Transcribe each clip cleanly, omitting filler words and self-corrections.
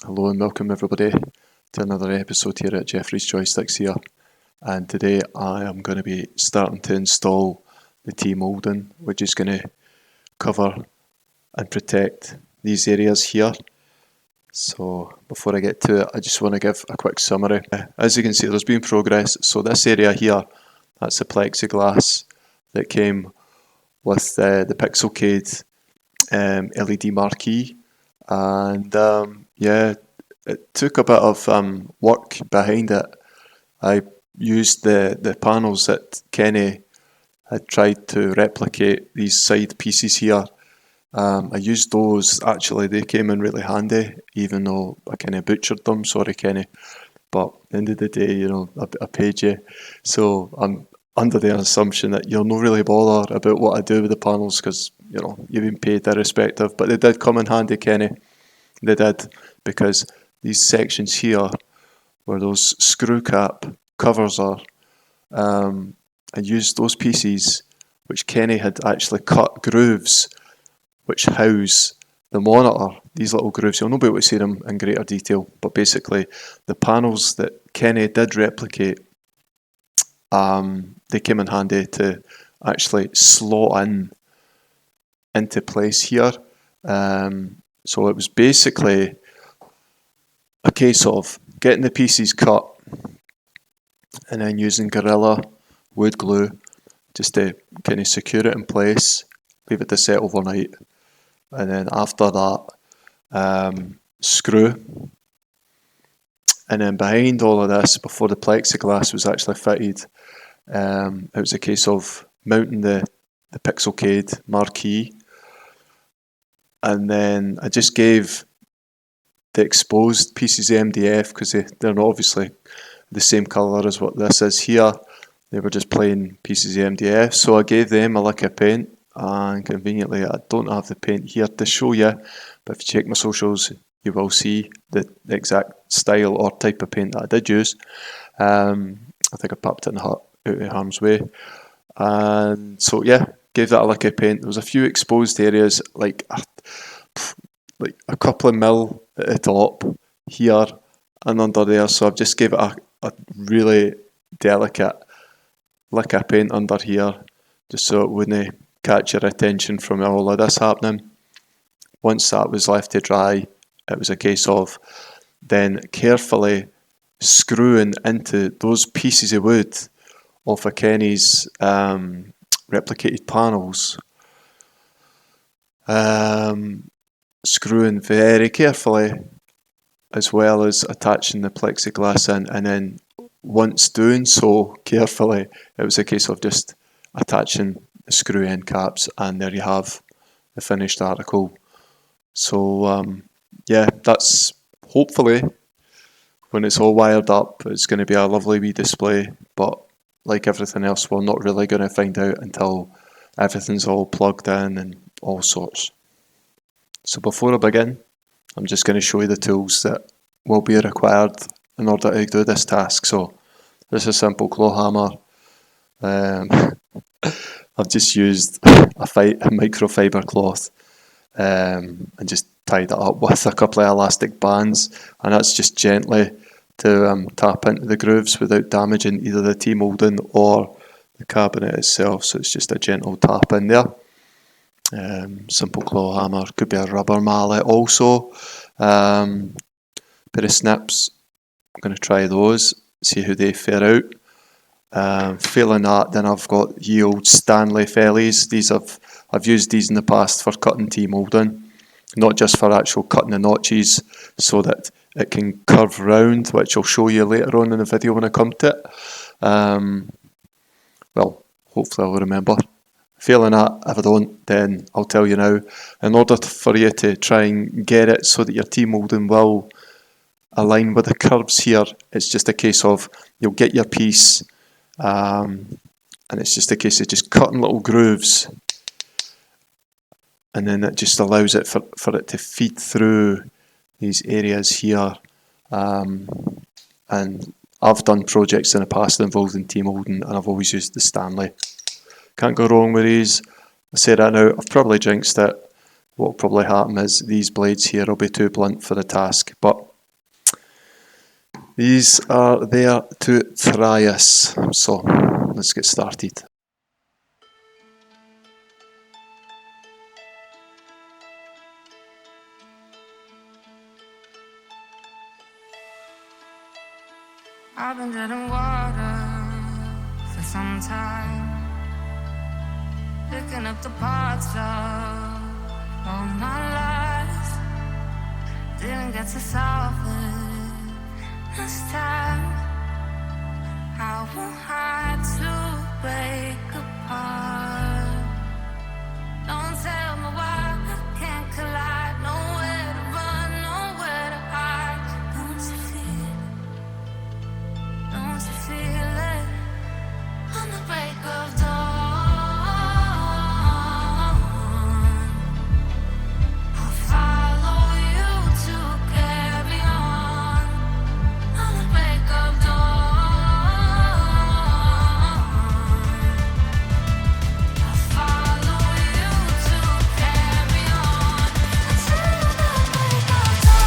Hello and welcome everybody to another episode here at Jeffrey's Joysticks here, and today I am going to be starting to install the T-moulding, which is going to cover and protect these areas here. So before I get to it, I just want to give a quick summary. As you can see, there's been progress. So this area here, that's the plexiglass that came with the Pixelcade LED marquee, and yeah, it took a bit of work behind it. I used the panels that Kenny had tried to replicate, these side pieces here. I used those. Actually, they came in really handy, even though I kind of butchered them. Sorry, Kenny. But at the end of the day, you know, I paid you. So I'm under the assumption that you'll not really bother about what I do with the panels because, you know, you've been paid irrespective. But they did come in handy, Kenny. They did, because these sections here, where those screw cap covers are, I used those pieces which Kenny had actually cut grooves which house the monitor. These little grooves, you'll not be able to see them in greater detail, but basically the panels that Kenny did replicate, they came in handy to actually slot into place here. So it was basically a case of getting the pieces cut and then using Gorilla wood glue just to kind of secure it in place, leave it to set overnight, and then after that screw. And then behind all of this, before the plexiglass was actually fitted, it was a case of mounting the Pixelcade marquee, and then I just gave the exposed pieces of MDF, because they're not obviously the same colour as what this is here. They were just plain pieces of MDF, so I gave them a lick of paint, and conveniently I don't have the paint here to show you, but if you check my socials you will see the exact style or type of paint that I did use. I think I popped it in the hut out of harm's way, and so yeah, gave that a lick of paint. There was a few exposed areas, like a couple of mil at the top here and under there, so I've just gave it a really delicate lick of paint under here, just so it wouldn't catch your attention from all of this happening. Once that was left to dry, it was a case of then carefully screwing into those pieces of wood off of Kenny's replicated panels, screwing very carefully, as well as attaching the plexiglass in, and then once doing so carefully, it was a case of just attaching the screw end caps, and there you have the finished article. So yeah, that's hopefully, when it's all wired up, it's going to be a lovely wee display, but like everything else, we're not really going to find out until everything's all plugged in and all sorts. So before I begin, I'm just going to show you the tools that will be required in order to do this task. So this is a simple claw hammer. I've just used a microfiber cloth and just tied it up with a couple of elastic bands, and that's just gently to tap into the grooves without damaging either the T-moulding or the cabinet itself. So it's just a gentle tap in there. Simple claw hammer, could be a rubber mallet also. Bit of snips, I'm going to try those, see how they fare out. Failing that, then I've got ye old Stanley Fellies. I've used these in the past for cutting T-moulding, not just for actual cutting the notches so that it can curve round, which I'll show you later on in the video when I come to it. Well, hopefully I'll remember. Failing that, if I don't, then I'll tell you now. In order for you to try and get it so that your T-moulding will align with the curves here, it's just a case of, you'll get your piece, and it's just a case of just cutting little grooves, and then it just allows it for it to feed through these areas here. And I've done projects in the past involving T-moulding, and I've always used the Stanley. Can't go wrong with these. I say that now, I've probably jinxed it. What will probably happen is these blades here will be too blunt for the task, but These are there to try us. So let's get started. I've been treading water for some time, picking up the parts of all my lies. Didn't get to solve it this time. I won't hide to break apart. Don't tell me why I can't collide. Nowhere to run, nowhere to hide. Don't you feel it? Don't you feel it? On the break of dawn, I'll follow you to carry on. On the break of dawn, I'll follow you to carry on until the break of dawn.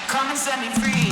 Come and set me free.